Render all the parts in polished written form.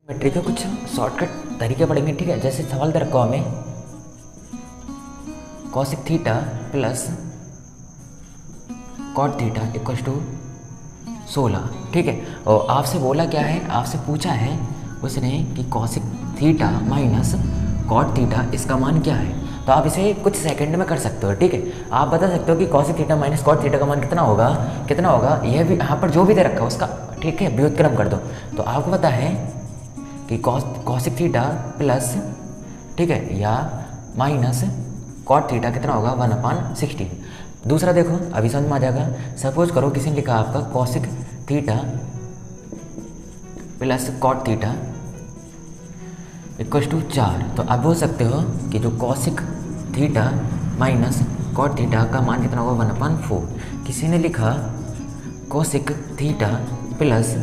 Matric के कुछ shortcut तरीके पढ़ेंगे, ठीक है। जैसे सवाल दे रखा हमें cosec theta plus cot theta equal to 16, ठीक है। और आपसे बोला क्या है, आपसे पूछा है उसने कि cosec theta minus cot theta इसका मान क्या है। तो आप इसे कुछ सेकंड में कर सकते हो, ठीक है। आप बता सकते हो कि cosec theta minus cot theta का मान कितना होगा। यह भी यहाँ पर जो भी दे रखा है उसका, ठीक है, व्युत्क्रम कर दो। तो आपको पता है कि कॉसिक थीटा प्लस, ठीक है, या माइनस कॉट थीटा कितना होगा 1/16। दूसरा देखो, अभी समझ में आ जाएगा। सपोज करो किसी ने लिखा आपका cosec theta plus cot theta equal to 4। तो आप बोल सकते हो कि जो cosec theta minus cot theta का मान कितना होगा 1/4। किसी ने लिखा cosec theta plus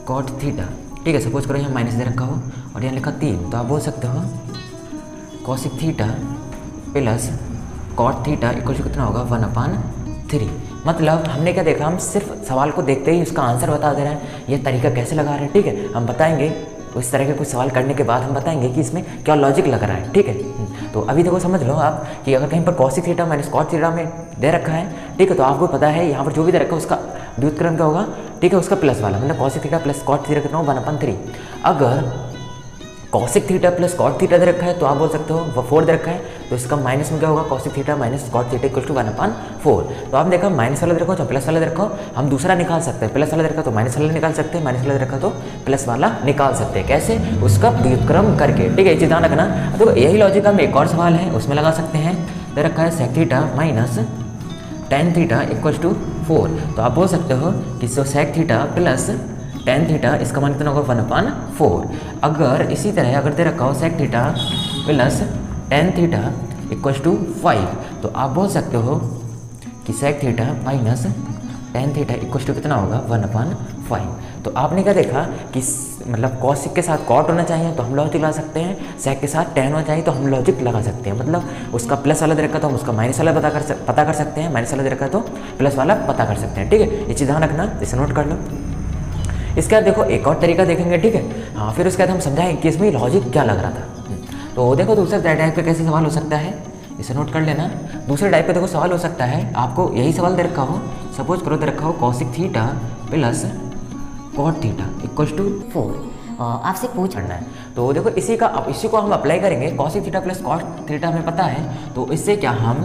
cot theta, ठीक है। सपोज करो यहाँ माइनस दे रखा हो और यहाँ लिखा 3, तो आप बोल सकते हो cosec theta plus cot theta equal to कितना होगा 1/3। मतलब हमने क्या देखा, हम सिर्फ सवाल को देखते ही उसका आंसर बता दे रहे हैं। ये तरीका कैसे लगा रहे हैं, ठीक है, हम बताएंगे। उस तरह के कुछ सवाल करने के बाद हम बताएंगे कि इसमें क्या लॉजिक लग रहा है, ठीक है। तो अभी देखो समझ लो आप कि अगर कहीं पर cosec theta minus cot theta में दे रखा है, ठीक है, तो आपको पता है यहाँ पर जो भी दे रखा है उसका व्युत्क्रम क्या होगा, ठीक है, उसका प्लस वाला, मतलब cosec theta plus cot theta कितना होगा 1/3। अगर cosec theta plus cot theta दे रखा है तो आप बोल सकते हो वो 4 दे रखा है, तो इसका माइनस में क्या होगा cosec theta minus cot theta equal to 1/4। तो आप देखा माइनस वाला दे रखा हो चाहे प्लस वाला दे रखा हो, हम दूसरा निकाल सकते हैं। प्लस वाला दे रखा तो माइनस वाला निकाल सकते हैं, माइनस वाला दे रखा तो प्लस वाला निकाल सकते हैं। कैसे? उसका व्युत्क्रम करके, ठीक है, ये चीज़ ध्यान रखना। तो यही लॉजिक हम एक और सवाल है उसमें लगा सकते हैं। दे रखा है sec theta minus tan theta equal to 4। तो आप बोल सकते हो कि sec theta plus tan theta इसका मान कितना होगा 1/4। अगर इसी तरह अगर दे रखा हो sec theta plus tan theta equal to 5, तो आप बोल सकते हो कि sec theta minus tan theta equal to कितना होगा 1/5। तो आपने क्या देखा कि मतलब कॉसिक के साथ कॉट होना चाहिए तो हम लॉजिक लगा सकते हैं, सेक के साथ टेन होना चाहिए तो हम लॉजिक लगा सकते हैं। मतलब उसका प्लस वाला दे रखा तो हम उसका माइनस वाला पता कर सकते हैं, माइनस वाला दे रखा तो प्लस वाला पता कर सकते हैं, ठीक है। ये चीज़ ध्यान रखना, इसे नोट कर लो। इसके बाद देखो एक और तरीका देखेंगे, ठीक है। हाँ, फिर उसके बाद हम समझाएंगे कि इसमें लॉजिक क्या लग रहा था। तो देखो दूसरे टाइप पे कैसे सवाल हो सकता है, इसे नोट कर लेना। दूसरे टाइप पे देखो सवाल हो सकता है, आपको यही सवाल दे रखा हो, सपोज करो दे रखा हो cosec theta plus cot theta equal to 4, आपसे पूछना है। तो देखो इसी को हम अप्लाई करेंगे। Cosec theta plus cot theta हमें पता है, तो इससे क्या हम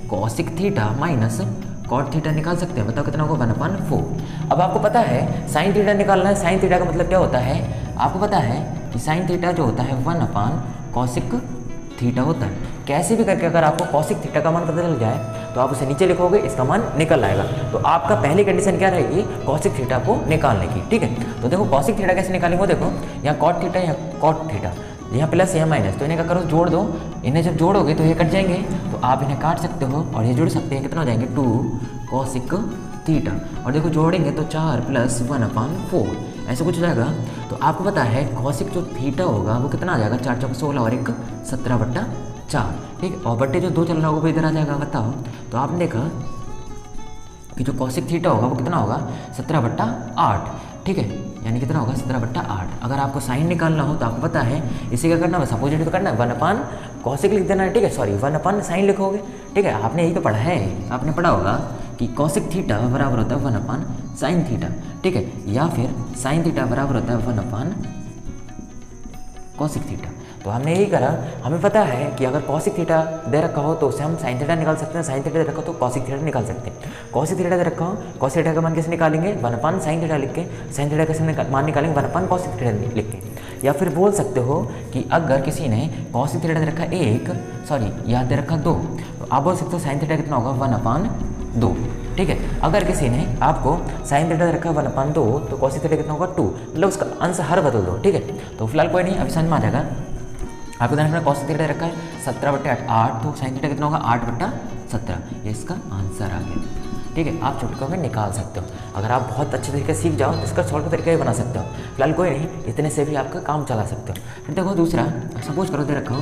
cosec theta minus cot theta निकाल सकते हैं। बताओ कितना होगा 1/4। अब आपको पता है साइन थीटा निकालना है। साइन थीटा का मतलब क्या होता है, आपको पता है कि साइन थीटा जो होता है 1/कॉसिक थीटा होता है। कैसे भी करके अगर आपको कॉसिक थीटा का मान पता चल जाए तो आप उसे नीचे लिखोगे, इसका मान निकल आएगा। तो आपका पहली कंडीशन क्या रहेगी, कॉसिक थीटा को निकालने की, ठीक है। तो देखो कॉसिक थीटा कैसे निकालेंगे, वो देखो यहाँ कॉट थीटा या कॉट थीटा, यहाँ प्लस यहाँ माइनस, तो इन्हें क्या करो जोड़ दो। इन्हें जब जोड़ोगे तो ये कट जाएंगे, तो आप इन्हें काट सकते हो और ये जोड़ सकते हैं। कितना हो जाएंगे 2 कॉसिक थीटा, और देखो जोड़ेंगे तो 4 + 1/4 ऐसे कुछ हो जाएगा। तो आपको पता है कॉसिक जो थीटा होगा वो कितना आ जाएगा, 4 × 16 और 1 17/4, ठीक। और बट्टे जो 2 चल रहा होगा वो इधर आ जाएगा। बताओ, तो आपने देखा कि जो कॉसिक थीटा होगा वो कितना होगा 17/8, ठीक है, यानी कितना होगा 17/8। अगर आपको साइन निकालना हो तो आपको पता है इसे क्या करना है, अपोजिट तो करना है, 1/कॉसिक लिख देना है, ठीक है, सॉरी 1/साइन लिखोगे, ठीक है। आपने यही तो पढ़ा है, आपने पढ़ा होगा कि कॉसिक थीटा बराबर होता है 1/साइन थीटा, ठीक है, या फिर साइन थीटा बराबर होता है 1/कॉसिक थीटा। तो हमने यही करा। हमें पता है कि अगर कॉसिक थीटा दे रखा हो तो उससे हम साइन थीटा निकाल सकते हैं, साइन थीटा दे रखा हो तो कॉसिक थीटा निकाल सकते हैं। कॉसिक थीटा दे रखा हो, कॉसिक थीटा का मान कैसे निकालेंगे 1/साइन थीटा लिख के, साइन थीटा कैसे मान निकालेंगे 1/कॉसिक थीटा लिख के। या फिर बोल सकते हो कि अगर किसी ने कॉसिक थीटा दे रखा या दे रखा 2, तो आप बोल सकते हो साइन थीटा कितना होगा 1/2, ठीक है। अगर किसी ने आपको साइन थीटा दे रखा 1/2 तो कॉसिक थीटा कितना होगा 2, मतलब उसका अंश हर बदल दो, ठीक है। तो फिलहाल कोई नहीं, अभी समझ में आ जाएगा। आपको ध्यान रखना कॉसिक थीटा रखा है 17/8, तो साइन थीटा कितना होगा 8/17, ये इसका आंसर आ गया, ठीक है। आप चुटकों में निकाल सकते हो। अगर आप बहुत अच्छे तरीके से सीख जाओ तो इसका शॉर्ट तरीका भी बना सकते हो। फिलहाल कोई नहीं, इतने से भी आपका काम चला सकते हो। फिर देखो दूसरा, सपोज करो दे रखा हो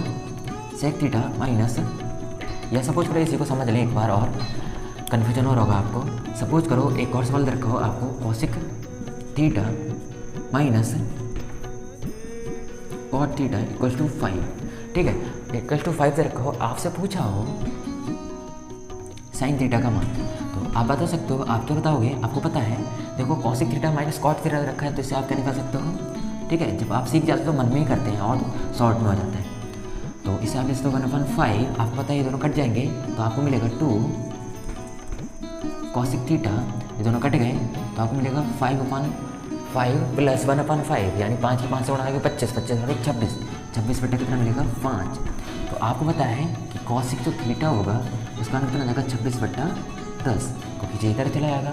सेक थीटा माइनस, या सपोज करो इसी को समझ लें एक बार और कन्फ्यूजन और होगा आपको। सपोज करो एक और सवाल दे रखा हो आपको cosec theta minus cot theta equals to 5, ठीक है, इक्वल्स टू 5 से रखा हो, आपसे पूछा हो साइन थीटा का मान, तो आप बता सकते हो, आप क्या बताओगे, आपको पता है, देखो cosec theta minus cot theta रखा है, तो इससे आप क्या निकाल सकते हो, ठीक है, जब आप सीख जाते हो तो मन में ही करते हैं और शॉर्ट में हो जाता है, तो इसे आप लिखते हो 1/5, आपको पता है ये दोनों कट जाएंगे, तो आपको मिलेगा 2 कॉसिक थीटा, ये दोनों कट गए, तो आपको मिलेगा 5/5 प्लस 1/5, यानी 5 की 5 से उड़ा 25, 25 और 26, 26 बटे कितना मिलेगा 5। तो आपको पता है कि कॉसिक जो थीटा होगा उसका मान कितना आ जाएगा 26/10, क्योंकि ये इधर चला जाएगा।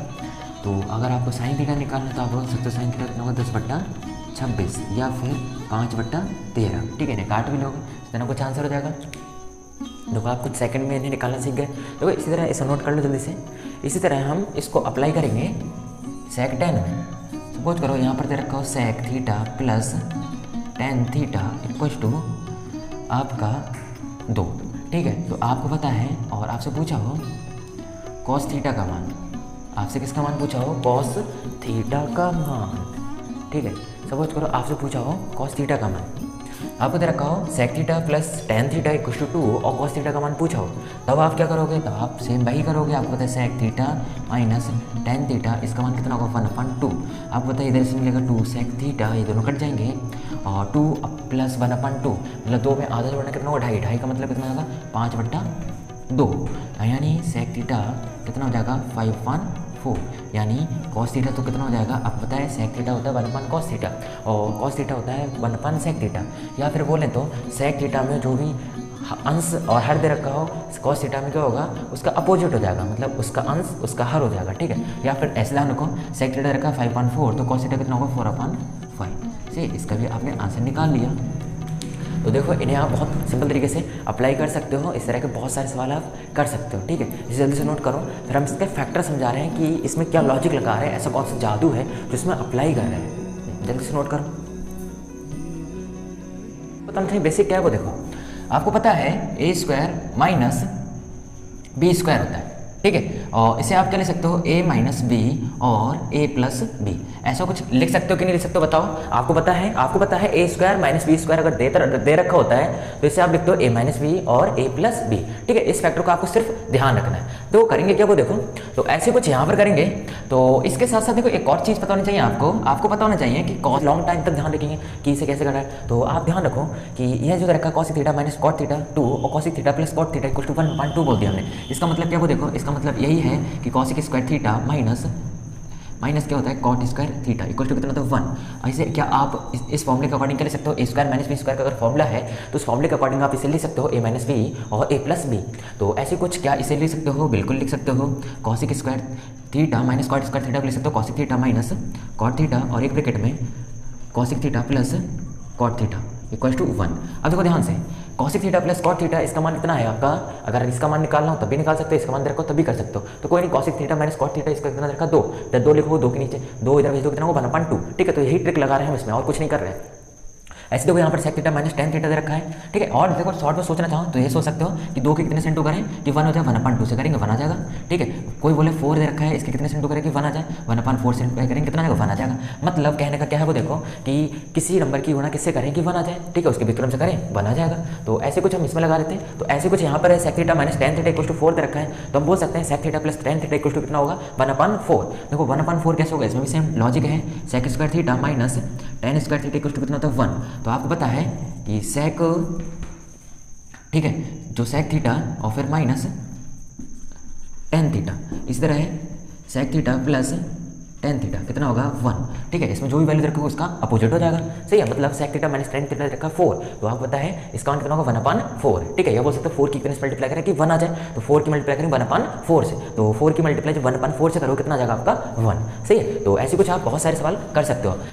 तो अगर आपको साइन थीटा निकालना है तो आप बोल सकते हो साइन थीटा कितना होगा 10/26 या फिर 5/13, ठीक है ना, काट भी लोगे तो कुछ आंसर हो जाएगा। देखो आप कुछ सेकंड में इन्हें निकालना सीख गए। देखो इसी तरह इसे नोट कर लो जल्दी से। इसी तरह हम इसको अप्लाई करेंगे सेक टेन में। सपोज करो यहाँ पर दे रखा हो sec theta plus tan theta equals to आपका 2, ठीक है। तो आपको पता है और आपसे पूछा हो कॉस थीटा का मान, आपसे किसका मान पूछा हो, कॉस थीटा का मान, ठीक है। सपोज करो आपसे पूछा हो कॉस थीटा का मान, आपको दे रखा हो sec theta plus tan theta equals to 2 और कॉस थीटा का मान पूछा हो, तब आप क्या करोगे, तब आप सेम वही करोगे। आपको पता है sec theta minus tan theta, इसका मान कितना होगा 1/2। आपको पता है इधर से मिलेगा 2 सेक थीटा, ये दोनों कट जाएंगे और 2 प्लस 1/2 मतलब 2 में आधा जोड़ना कितना होगा 2.5, 2.5 का मतलब कितना होगा 5/2, यानी सेक थीटा कितना हो जाएगा 5/4, यानी कॉस थीटा तो कितना हो जाएगा, आपको पता है सेक थीटा होता है 1/cos थीटा और कॉस थीटा होता है 1/sec थीटा, या फिर बोलें तो सेक थीटा में जो भी अंश और हर दे रखा हो कॉस थीटा में क्या होगा, उसका अपोजिट हो जाएगा, मतलब उसका अंश उसका हर हो जाएगा, ठीक है। या फिर ऐसे ध्यान रखो सेक थीटा रखा 5/4 तो कॉस थीटा कितना होगा 4/5 से, इसका भी आपने आंसर निकाल लिया। तो देखो इन्हें आप बहुत सिंपल तरीके से अप्लाई कर सकते हो, इस तरह के बहुत सारे सवाल आप कर सकते हो, ठीक है। इसे जल्दी से नोट करो। फिर हम इसके फैक्टर समझा रहे हैं कि इसमें क्या लॉजिक लगा रहे हैं, ऐसा कौन सा जादू है जो इसमें अप्लाई कर रहे हैं, जल्दी से नोट करो। पता नहीं बेसिक क्या है वो देखो, आपको पता है a² माइनस b² होता है, ठीक है। और इसे आप क्या लिख सकते हो a माइनस बी और a प्लस बी, ऐसा कुछ लिख सकते हो कि नहीं लिख सकते हो बताओ। आपको पता है a² माइनस b² अगर दे रखा होता है तो इसे आप लिखते हो a माइनस बी और a प्लस बी, ठीक है। इस फैक्टर को आपको सिर्फ ध्यान रखना है। तो करेंगे क्या वो देखो, तो ऐसे कुछ यहाँ पर करेंगे। तो इसके साथ साथ देखो एक और चीज़ पता होनी चाहिए आपको पता होना चाहिए कि कॉस लॉन्ग टाइम तक ध्यान रखेंगे कि इसे कैसे करना है। तो आप ध्यान रखो कि यह जो रखा cosec theta minus cot theta 2 और cosec theta plus cot theta equal to 1/2 बोल दिया हमने। इसका मतलब क्या वो देखो, इसका मतलब यही है कि कॉसिक स्क्वायर थीटा माइनस क्या होता है cot square theta equal to कितना होता है 1। ऐसे क्या आप इस फॉर्मूले के अकॉर्डिंग क्या लिख सकते हो, a² माइनस b² का अगर फॉर्मूला है तो उस फॉर्मूले के अकॉर्डिंग आप इसे लिख सकते हो a माइनस बी और a प्लस बी। तो ऐसे कुछ क्या इसे लिख सकते हो, बिल्कुल लिख सकते हो। Cosec square theta minus cot square theta को लिख सकते हो cosec theta minus cot theta और एक ब्रैकेट में cosec theta plus cot theta equal to 1। अब देखो ध्यान से cosec theta plus cot theta इसका मान कितना है आपका, अगर इसका मान निकालना हो तब भी निकाल सकते हो, इसका मान रखो तब भी कर सकते हो। तो कोई नहीं, cosec theta minus cot theta इसका कितना रखा 2, तो 2 लिखो, 2 के नीचे 2 इधर भेज दो, कितना होगा 1/2, ठीक है। तो यही ट्रिक लगा रहे हैं हम इसमें, और कुछ नहीं कर रहे हैं। ऐसे देखो यहाँ पर sec theta minus tan theta दे रखा है, ठीक है। और देखो शॉर्ट में सोचना चाहो तो ये सोच सकते हो कि 2 के कितने से इंटू करें कि 1 हो जाए, 1/2 से करेंगे 1 आ जाएगा, ठीक है। कोई बोले 4 दे रखा है, इसके कितने से इंटू करें कि 1 आ जाए, 1/4 से इंटू करेंगे कितना आएगा 1 आ जाएगा। मतलब कहने का क्या है वो देखो कि किसी नंबर की गुणा किससे करें कि 1 आ जाए, ठीक है, उसके विक्रम से करें 1 आ जाएगा। तो ऐसे कुछ हम इसमें लगा लेते हैं। तो ऐसे कुछ यहाँ पर है sec theta minus tan theta equal to 4 दे रखा है, तो हम बोल सकते हैं sec theta plus tan theta equal to कितना होगा 1/4। देखो 1/4 कैसे होगा, इसमें भी सेम लॉजिक है, sec square theta minus tan square theta equal to कितना होता है 1। तो आपको पता है कि सेक, ठीक है, जो सेक थीटा और फिर माइनस टेन थीटा, इस तरह है sec theta plus tan theta कितना होगा 1, ठीक है। इसमें जो भी वैल्यू रखोगे उसका अपोजिट हो जाएगा, सही है। मतलब sec theta minus tan theta रखा 4, तो आपको पता है इसका मान कितना होगा 1/4, ठीक है। या बोल सकते हो 4 की कितने से मल्टीप्लाई करें कि 1 आ जाए, तो 4 की मल्टीप्लाई करें 1/4 से, तो 4 की मल्टीप्लाई जब 1/4 से करोगे कितना आ जाएगा आपका 1, सही है। तो ऐसे कुछ आप बहुत सारे सवाल कर सकते हो।